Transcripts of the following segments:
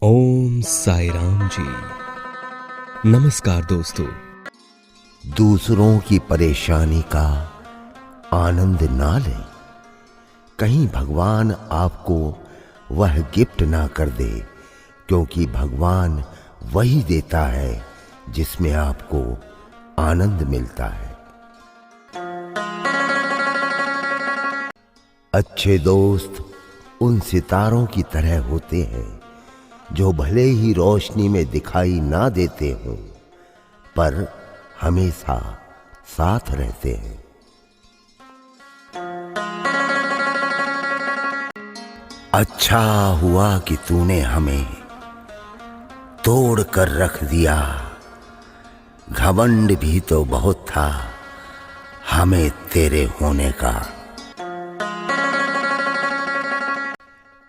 ओम साई राम जी। नमस्कार दोस्तों। दूसरों की परेशानी का आनंद ना लें, कहीं भगवान आपको वह गिफ्ट ना कर दे, क्योंकि भगवान वही देता है जिसमें आपको आनंद मिलता है। अच्छे दोस्त उन सितारों की तरह होते हैं जो भले ही रोशनी में दिखाई ना देते हों, पर हमेशा साथ रहते हैं। अच्छा हुआ कि तूने हमें तोड़ कर रख दिया, घमंड भी तो बहुत था हमें तेरे होने का।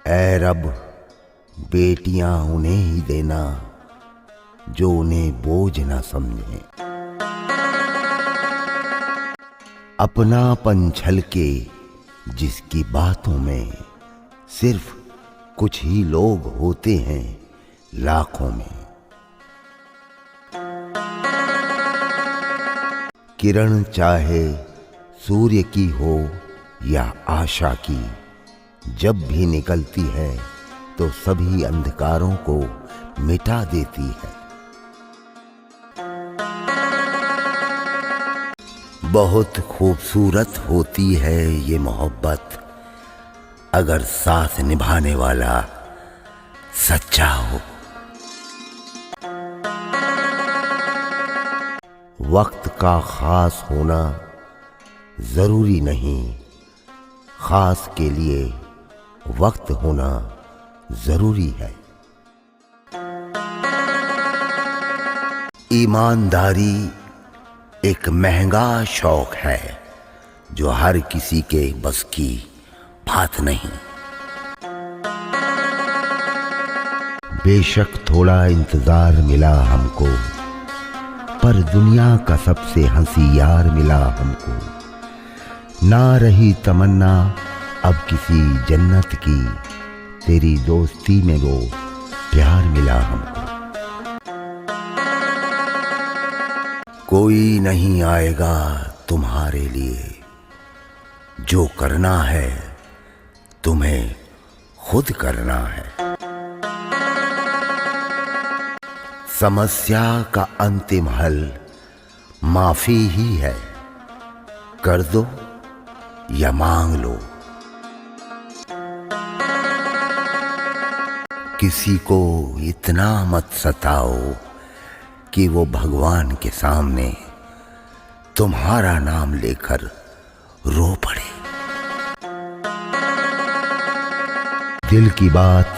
ऐ रब, बेटियां उन्हें ही देना जो उन्हें बोझ ना समझें। अपनापन छलके जिसकी बातों में, सिर्फ कुछ ही लोग होते हैं लाखों में। किरण चाहे सूर्य की हो या आशा की, जब भी निकलती है तो सभी अंधकारों को मिटा देती है। बहुत खूबसूरत होती है ये मोहब्बत, अगर साथ निभाने वाला सच्चा हो। वक्त का खास होना जरूरी नहीं, खास के लिए वक्त होना जरूरी है। ईमानदारी एक महंगा शौक है जो हर किसी के बस की बात नहीं। बेशक थोड़ा इंतजार मिला हमको, पर दुनिया का सबसे हंसी यार मिला हमको। ना रही तमन्ना अब किसी जन्नत की, तेरी दोस्ती में वो प्यार मिला हमको। कोई नहीं आएगा तुम्हारे लिए, जो करना है तुम्हें खुद करना है। समस्या का अंतिम हल माफी ही है, कर दो या मांग लो। किसी को इतना मत सताओ कि वो भगवान के सामने तुम्हारा नाम लेकर रो पड़े। दिल की बात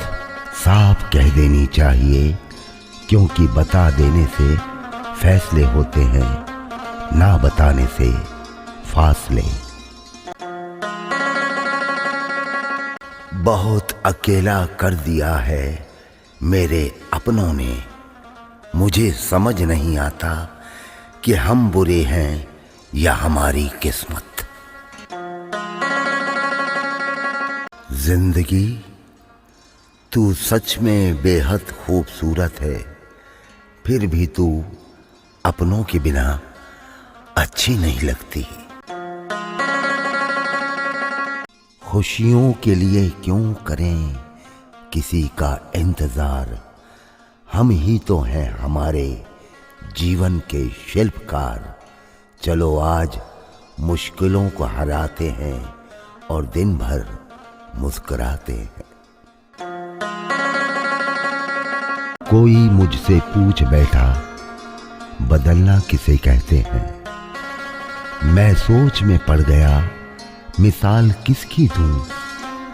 साफ कह देनी चाहिए, क्योंकि बता देने से फैसले होते हैं, ना बताने से फासले। बहुत अकेला कर दिया है मेरे अपनों ने, मुझे समझ नहीं आता कि हम बुरे हैं या हमारी किस्मत। जिंदगी तू सच में बेहद खूबसूरत है, फिर भी तू अपनों के बिना अच्छी नहीं लगती। खुशियों के लिए क्यों करें किसी का इंतजार, हम ही तो हैं हमारे जीवन के शिल्पकार। चलो आज मुश्किलों को हराते हैं और दिन भर मुस्कुराते हैं। कोई मुझसे पूछ बैठा बदलना किसे कहते हैं, मैं सोच में पड़ गया मिसाल किसकी दूं,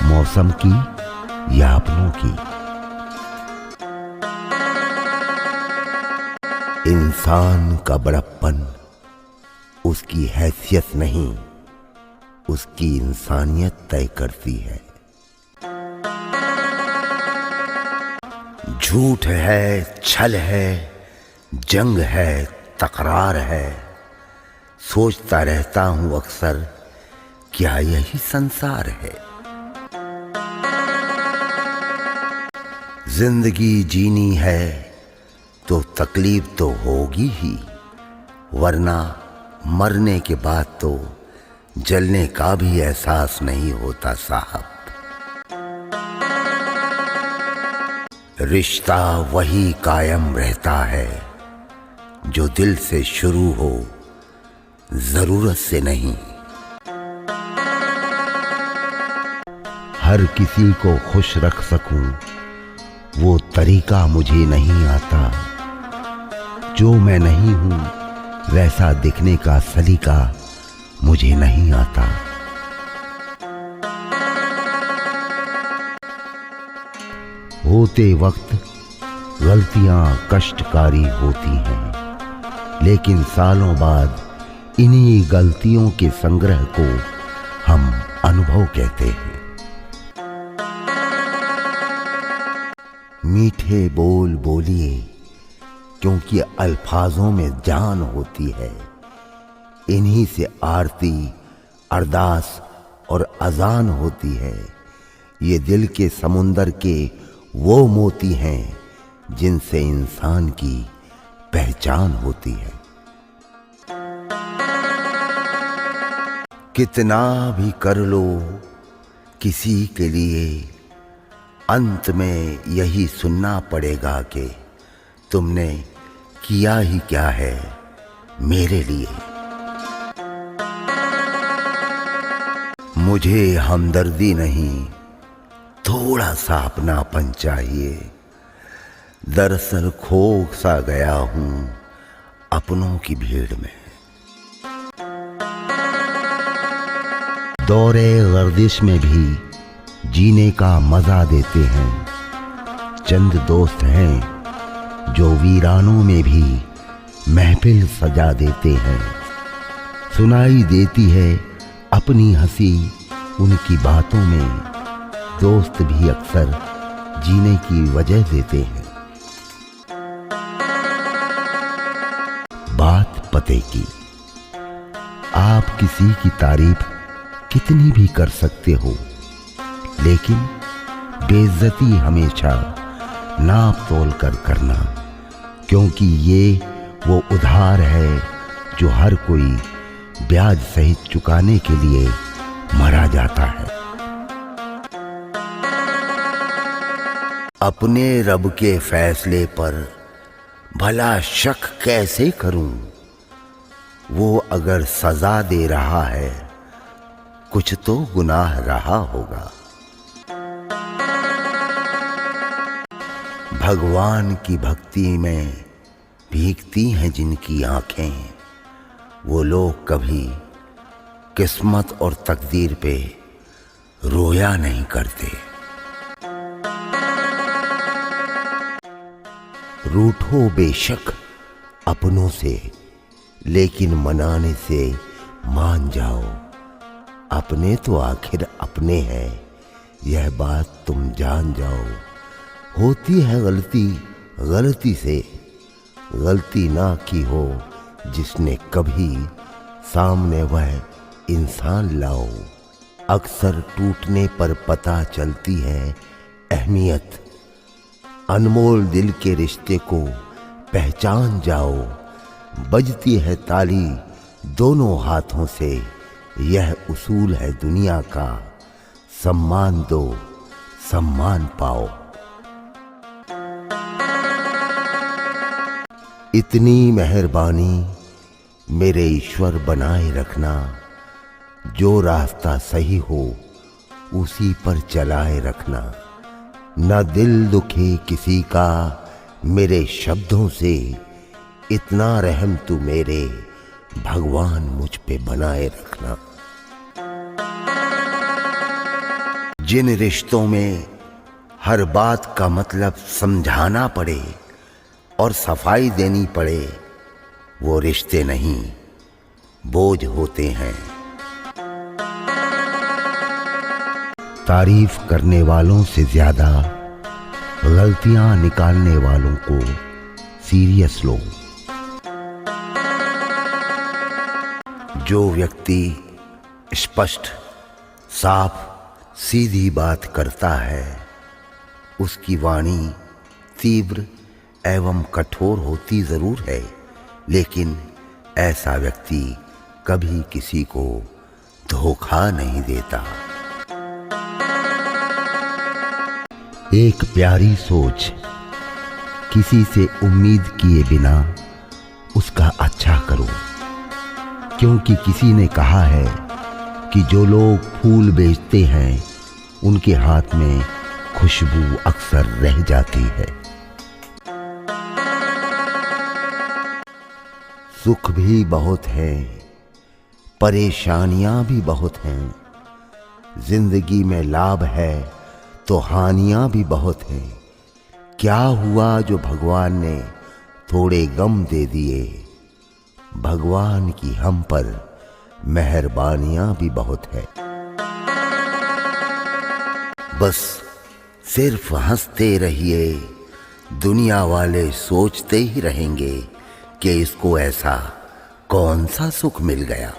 मौसम की या अपनों की। इंसान का बड़प्पन उसकी हैसियत नहीं, उसकी इंसानियत तय करती है। झूठ है, छल है, जंग है, तकरार है, सोचता रहता हूं अक्सर क्या यही संसार है। जिंदगी जीनी है तो तकलीफ तो होगी ही, वरना मरने के बाद तो जलने का भी एहसास नहीं होता साहब। रिश्ता वही कायम रहता है जो दिल से शुरू हो, जरूरत से नहीं। हर किसी को खुश रख सकूं वो तरीका मुझे नहीं आता, जो मैं नहीं हूं वैसा दिखने का सलीका मुझे नहीं आता। होते वक्त गलतियां कष्टकारी होती हैं, लेकिन सालों बाद इन्हीं गलतियों के संग्रह को हम अनुभव कहते हैं। मीठे बोल बोलिए क्योंकि अल्फाजों में जान होती है, इन्हीं से आरती अरदास और अजान होती है। ये दिल के समुंदर के वो मोती हैं जिनसे इंसान की पहचान होती है। कितना भी कर लो किसी के लिए, अंत में यही सुनना पड़ेगा कि तुमने किया ही क्या है मेरे लिए। मुझे हमदर्दी नहीं, थोड़ा सा अपनापन चाहिए। दरअसल खो सा गया हूं अपनों की भीड़ में। दौरे गर्दिश में भी जीने का मजा देते हैं। चंद दोस्त हैं जो वीरानों में भी महफिल सजा देते हैं। सुनाई देती है अपनी हंसी उनकी बातों में, दोस्त भी अक्सर जीने की वजह देते हैं। बात पते की, आप किसी की तारीफ कितनी भी कर सकते हो, लेकिन बेइज्जती हमेशा नाप तोल कर करना, क्योंकि ये वो उधार है जो हर कोई ब्याज सहित चुकाने के लिए मरा जाता है। अपने रब के फैसले पर भला शक कैसे करूं? वो अगर सजा दे रहा है कुछ तो गुनाह रहा होगा। भगवान की भक्ति में भीगती हैं जिनकी आंखें, वो लोग कभी किस्मत और तकदीर पे रोया नहीं करते। रूठो बेशक अपनों से, लेकिन मनाने से मान जाओ। अपने तो आखिर अपने हैं, यह बात तुम जान जाओ। होती है गलती गलती से, गलती ना की हो जिसने कभी, सामने वह इंसान लाओ। अक्सर टूटने पर पता चलती है अहमियत, अनमोल दिल के रिश्ते को पहचान जाओ। बजती है ताली दोनों हाथों से, यह उसूल है दुनिया का। सम्मान दो सम्मान पाओ। इतनी मेहरबानी मेरे ईश्वर बनाए रखना, जो रास्ता सही हो उसी पर चलाए रखना। न दिल दुखे किसी का मेरे शब्दों से, इतना रहम तू मेरे भगवान मुझ पे बनाए रखना। जिन रिश्तों में हर बात का मतलब समझाना पड़े और सफाई देनी पड़े, वो रिश्ते नहीं बोझ होते हैं। तारीफ करने वालों से ज्यादा गलतियां निकालने वालों को सीरियस लो। जो व्यक्ति स्पष्ट साफ सीधी बात करता है, उसकी वाणी तीव्र एवं कठोर होती जरूर है, लेकिन ऐसा व्यक्ति कभी किसी को धोखा नहीं देता। एक प्यारी सोच, किसी से उम्मीद किए बिना उसका अच्छा करो, क्योंकि किसी ने कहा है कि जो लोग फूल बेचते हैं उनके हाथ में खुशबू अक्सर रह जाती है। सुख भी बहुत है, परेशानियां भी बहुत हैं। जिंदगी में लाभ है तो हानियां भी बहुत हैं। क्या हुआ जो भगवान ने थोड़े गम दे दिए, भगवान की हम पर मेहरबानियां भी बहुत है। बस सिर्फ हंसते रहिए, दुनिया वाले सोचते ही रहेंगे कि इसको ऐसा कौन सा सुख मिल गया।